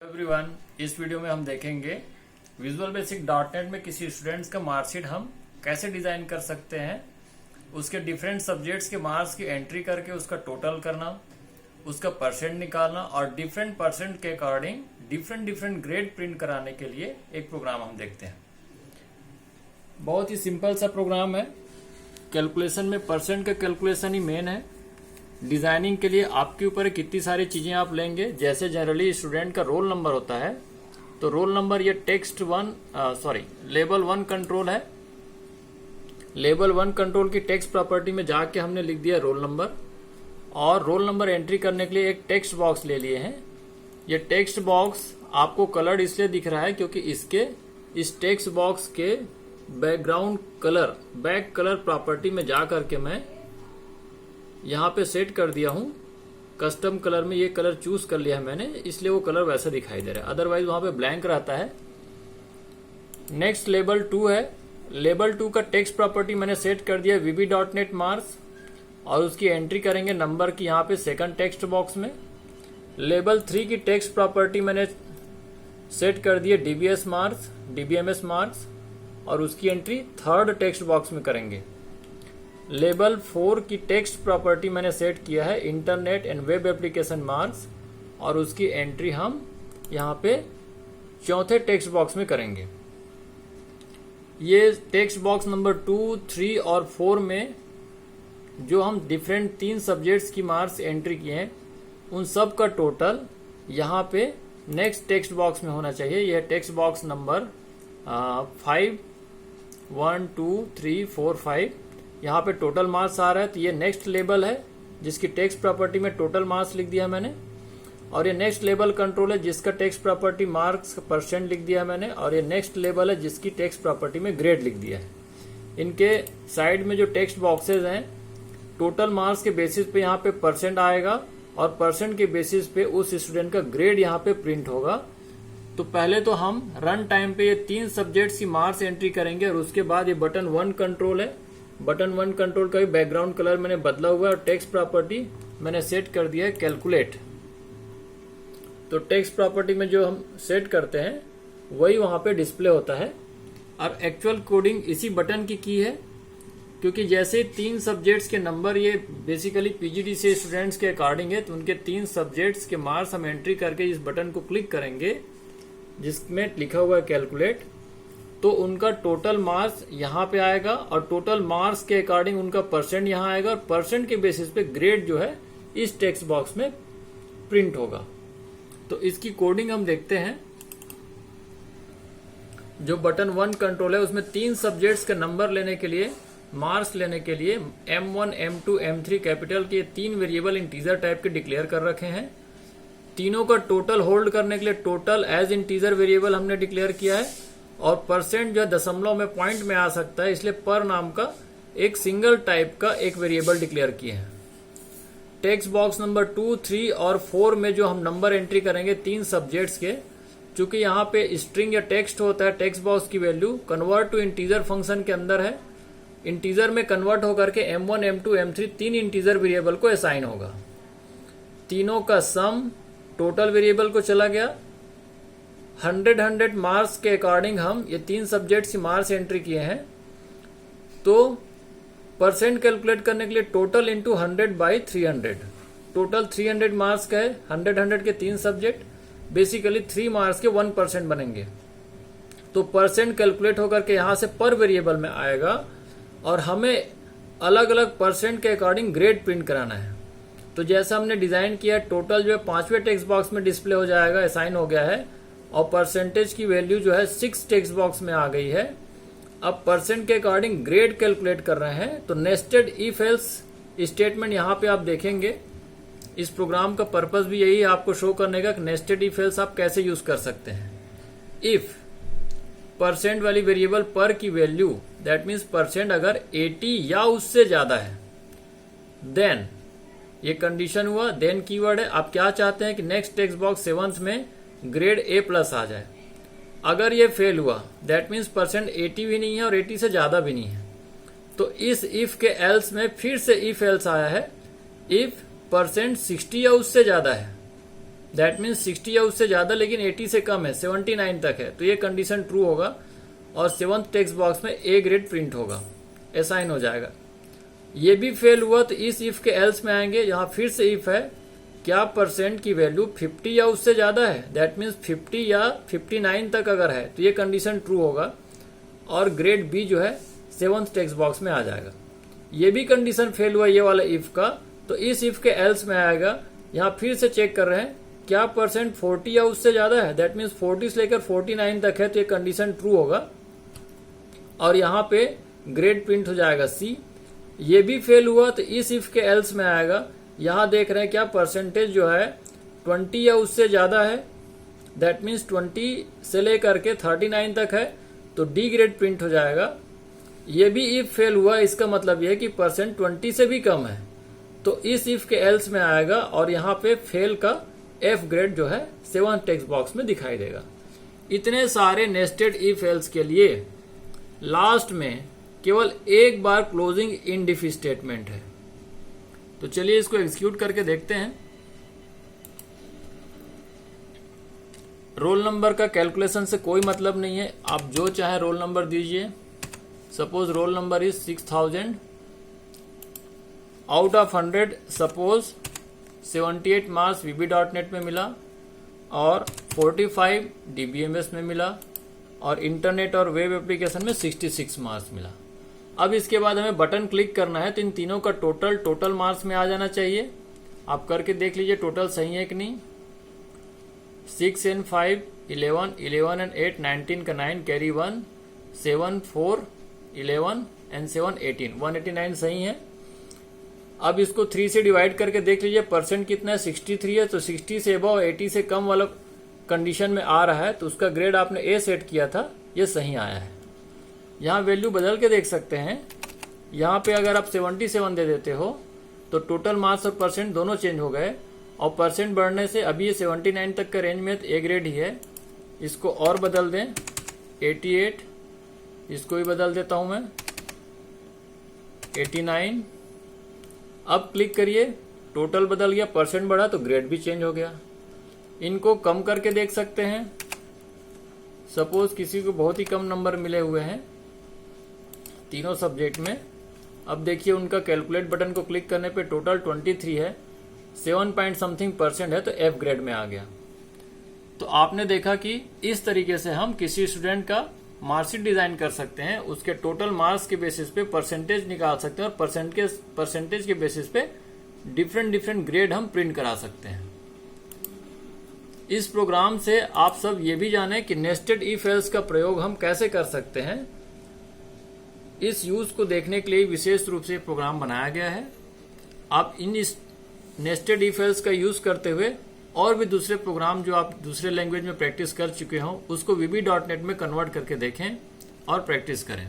Everyone, इस video में हम देखेंगे विजुअल बेसिक डॉट नेट में किसी स्टूडेंट्स का मार्कशीट हम कैसे डिजाइन कर सकते हैं। उसके डिफरेंट सब्जेक्ट्स के मार्क्स की एंट्री करके उसका टोटल करना, उसका परसेंट निकालना और डिफरेंट परसेंट के अकॉर्डिंग डिफरेंट ग्रेड प्रिंट कराने के लिए एक प्रोग्राम हम देखते हैं। बहुत ही सिंपल सा प्रोग्राम है। कैलकुलेशन में परसेंट का कैलकुलेशन ही मेन है। डिजाइनिंग के लिए आपके ऊपर है कितनी सारी चीजें आप लेंगे। जैसे जनरली स्टूडेंट का रोल नंबर होता है, तो रोल नंबर ये लेवल 1 कंट्रोल है। लेवल 1 कंट्रोल की टेक्स्ट प्रॉपर्टी में जाके हमने लिख दिया रोल नंबर, और रोल नंबर एंट्री करने के लिए एक टेक्स्ट बॉक्स ले लिए हैं। ये टेक्स्ट बॉक्स आपको कलर्ड इसलिए दिख रहा है क्योंकि इस टेक्स्ट बॉक्स के background colour, back colour property में जा करके मैं यहाँ पे सेट कर दिया हूँ। कस्टम कलर में ये कलर चूज कर लिया है मैंने, इसलिए वो कलर वैसा दिखाई दे रहा है, अदरवाइज वहां पे ब्लैंक रहता है। नेक्स्ट लेवल 2 है। लेवल 2 का टेक्स्ट प्रॉपर्टी मैंने सेट कर दिया VB.NET मार्क्स, और उसकी एंट्री करेंगे नंबर की यहाँ पे सेकंड टेक्स्ट बॉक्स में। लेवल 3 की टेक्स्ट प्रॉपर्टी मैंने सेट कर दिया DBMS मार्क्स, और उसकी एंट्री थर्ड टेक्स्ट बॉक्स में करेंगे। लेवल 4 की टेक्स्ट प्रॉपर्टी मैंने सेट किया है internet and web application marks, और उसकी एंट्री हम यहाँ पे चौथे टेक्स्ट बॉक्स में करेंगे। ये टेक्स्ट बॉक्स नंबर 2, 3 और 4 में जो हम डिफरेंट 3 सब्जेक्ट्स की मार्क्स एंट्री किए हैं, उन सब का टोटल यहाँ पे नेक्स्ट टेक्स्ट बॉक्स में होना चाहिए। यह टेक्स्ट बॉक्स नंबर 5, 1, 2, 3, 4, 5 यहाँ पे टोटल मार्क्स आ रहा है। तो ये नेक्स्ट लेवल है जिसकी टेक्स्ट प्रॉपर्टी में टोटल मार्क्स लिख दिया मैंने, और ये नेक्स्ट लेवल कंट्रोल है जिसका टेक्स्ट प्रॉपर्टी मार्क्स परसेंट लिख दिया मैंने, और ये नेक्स्ट लेवल है जिसकी टेक्स्ट प्रॉपर्टी में ग्रेड लिख दिया है। इनके साइड में जो टेक्स्ट बॉक्सेज हैं, टोटल मार्क्स के बेसिस पे यहाँ पे परसेंट आएगा, और परसेंट के बेसिस पे उस स्टूडेंट का ग्रेड यहाँ पे प्रिंट होगा। तो पहले तो हम रन टाइम पे ये 3 सब्जेक्ट्स की मार्क्स एंट्री करेंगे, और उसके बाद ये बटन 1 कंट्रोल है। बटन 1 कंट्रोल का भी बैकग्राउंड कलर मैंने बदला हुआ है, और टेक्स्ट प्रॉपर्टी मैंने सेट कर दिया है कैलकुलेट। तो टेक्स्ट प्रॉपर्टी में जो हम सेट करते हैं वही वहां पे डिस्प्ले होता है, और एक्चुअल कोडिंग इसी बटन की है। क्योंकि जैसे 3 सब्जेक्ट्स के नंबर ये बेसिकली पीजीडी से स्टूडेंट्स के अकॉर्डिंग है, तो उनके 3 सब्जेक्ट्स के मार्क्स हम एंट्री करके इस बटन को क्लिक करेंगे जिसमें लिखा हुआ है कैलकुलेट, तो उनका टोटल मार्क्स यहाँ पे आएगा, और टोटल मार्क्स के अकॉर्डिंग उनका परसेंट यहाँ आएगा, और परसेंट के बेसिस पे ग्रेड जो है इस टेक्स्ट बॉक्स में प्रिंट होगा। तो इसकी कोडिंग हम देखते हैं। जो बटन 1 कंट्रोल है उसमें 3 सब्जेक्ट्स के नंबर लेने के लिए, मार्क्स लेने के लिए M1, M2, M3 कैपिटल के 3 वेरिएबल इंटीजर टाइप के डिक्लेयर कर रखे हैं। तीनों का टोटल होल्ड करने के लिए टोटल एज इंटीजर वेरिएबल हमने डिक्लेयर किया है, और परसेंट जो है दशमलव में, पॉइंट में आ सकता है, इसलिए पर नाम का एक सिंगल टाइप का एक वेरिएबल डिक्लेयर किए हैं। टेक्स्ट बॉक्स नंबर 2, 3 और 4 में जो हम नंबर एंट्री करेंगे 3 सब्जेक्ट्स के, चूंकि यहाँ पे स्ट्रिंग या टेक्स्ट होता है, टेक्स्ट बॉक्स की value convert to integer function के अंदर है। इंटीजर में कन्वर्ट होकर के M1, M2, M3 3 integer variable को असाइन होगा। तीनों का सम टोटल वेरिएबल को चला गया। 100 मार्क्स के अकॉर्डिंग हम ये 3 सब्जेक्ट्स की मार्क्स एंट्री किए हैं, तो परसेंट कैलकुलेट करने के लिए टोटल इंटू 100/300। टोटल 300 मार्क्स का है, 100 के 3 सब्जेक्ट, बेसिकली 3 मार्क्स के 1% बनेंगे। तो परसेंट कैलकुलेट होकर के यहां से पर वेरिएबल में आएगा, और हमें अलग अलग परसेंट के अकॉर्डिंग ग्रेड प्रिंट कराना है। तो जैसा हमने डिजाइन किया, टोटल जो है 5वें टेक्स्ट बॉक्स में डिस्प्ले हो जाएगा, असाइन हो गया है, और परसेंटेज की वैल्यू जो है 6 टेक्स्ट बॉक्स में आ गई है। अब परसेंट के अकॉर्डिंग ग्रेड कैलकुलेट कर रहे हैं, तो नेस्टेड इफ एल्स स्टेटमेंट यहाँ पे आप देखेंगे। इस प्रोग्राम का पर्पस भी यही है, आपको शो करने का कि नेस्टेड इफ एल्स आप कैसे यूज कर सकते हैं। इफ परसेंट वाली वेरिएबल पर की वैल्यू, दैट मीन्स परसेंट अगर 80 या उससे ज्यादा है, देन ये कंडीशन हुआ, देन कीवर्ड है। आप क्या चाहते हैं कि नेक्स्ट टेक्स्ट बॉक्स 7th में ग्रेड A+ आ जाए। अगर ये फेल हुआ, दैट मीन्स परसेंट 80 भी नहीं है और 80 से ज्यादा भी नहीं है, तो इस इफ के एल्स में फिर से इफ एल्स आया है। इफ परसेंट 60 या उससे ज्यादा है, दैट मीन्स 60 या उससे ज्यादा लेकिन 80 से कम है, 79 तक है, तो ये कंडीशन ट्रू होगा और 7th टेक्स्ट बॉक्स में ए ग्रेड प्रिंट होगा, असाइन हो जाएगा। ये भी फेल हुआ तो इस इफ के एल्स में आएंगे। यहां फिर से इफ है, क्या परसेंट की वैल्यू 50 या उससे ज्यादा है, दैट मीन्स 50 या 59 तक अगर है तो ये कंडीशन ट्रू होगा और ग्रेड बी जो है 7th टेक्स्ट बॉक्स में आ जाएगा। ये भी कंडीशन फेल हुआ ये वाला इफ का, तो इस इफ के एल्स में आएगा। यहां फिर से चेक कर रहे हैं, क्या परसेंट 40 या उससे ज्यादा है, दैट मीन्स 40 से लेकर 49 तक है, तो ये कंडीशन ट्रू होगा और यहां पे ग्रेड प्रिंट हो जाएगा सी। ये भी फेल हुआ तो इस इफ के एल्स में आएगा। यहां देख रहे हैं क्या परसेंटेज जो है 20 या उससे ज्यादा है, दैट मीन्स 20 से लेकर के 39 तक है, तो डी ग्रेड प्रिंट हो जाएगा। ये भी इफ फेल हुआ, इसका मतलब यह है कि परसेंट 20 से भी कम है, तो इस इफ के एल्स में आएगा और यहाँ पे फेल का एफ ग्रेड जो है 7th टेक्स्ट बॉक्स में दिखाई देगा। इतने सारे नेस्टेड इफ एल्स के लिए लास्ट में केवल एक बार क्लोजिंग इन डिफ स्टेटमेंट है। तो चलिए इसको एग्जीक्यूट करके देखते हैं। रोल नंबर का कैलकुलेशन से कोई मतलब नहीं है, आप जो चाहे रोल नंबर दीजिए। Suppose roll number is 6000, out of 100 suppose 78 marks VB.NET में मिला और 45 DBMS में मिला और इंटरनेट और वेब एप्लीकेशन में 66 मार्क्स मिला। अब इसके बाद हमें बटन क्लिक करना है तो इन तीनों का टोटल मार्क्स में आ जाना चाहिए। आप करके देख लीजिए टोटल सही है कि नहीं। 6 and 5 11, 11 and 8 19 का 9 कैरी 1, 7 4 11 and 7 18, 189 सही है। अब इसको 3 से डिवाइड करके देख लीजिए परसेंट कितना है, 63 है, तो 60 से अबव 80 से कम वाला कंडीशन में आ रहा है, तो उसका ग्रेड आपने ए सेट किया था, ये सही आया है। यहाँ वैल्यू बदल के देख सकते हैं। यहाँ पे अगर आप 77 दे देते हो तो टोटल मार्क्स और परसेंट दोनों चेंज हो गए और परसेंट बढ़ने से अभी ये 79 तक का रेंज में तो ए ग्रेड ही है। इसको और बदल दें 88, इसको भी बदल देता हूं मैं 89। अब क्लिक करिए, टोटल बदल गया, परसेंट बढ़ा तो ग्रेड भी चेंज हो गया। इनको कम करके देख सकते हैं। सपोज किसी को बहुत ही कम नंबर मिले हुए हैं तीनों सब्जेक्ट में। अब देखिए उनका कैलकुलेट बटन को क्लिक करने पे टोटल 23 है, 7 पॉइंट समथिंग परसेंट है, तो एफ ग्रेड में आ गया। तो आपने देखा कि इस तरीके से हम किसी स्टूडेंट का मार्कशीट डिजाइन कर सकते हैं, उसके टोटल मार्क्स के बेसिस पे परसेंटेज निकाल सकते हैं और परसेंटेज के बेसिस पे डिफरेंट ग्रेड हम प्रिंट करा सकते हैं। इस प्रोग्राम से आप सब ये भी जाने कि नेस्टेड इफ एल्स का प्रयोग हम कैसे कर सकते हैं। इस यूज को देखने के लिए विशेष रूप से प्रोग्राम बनाया गया है। आप इस नेस्टेड इफ एल्स का यूज करते हुए और भी दूसरे प्रोग्राम जो आप दूसरे लैंग्वेज में प्रैक्टिस कर चुके हो उसको VB.NET में कन्वर्ट करके देखें और प्रैक्टिस करें।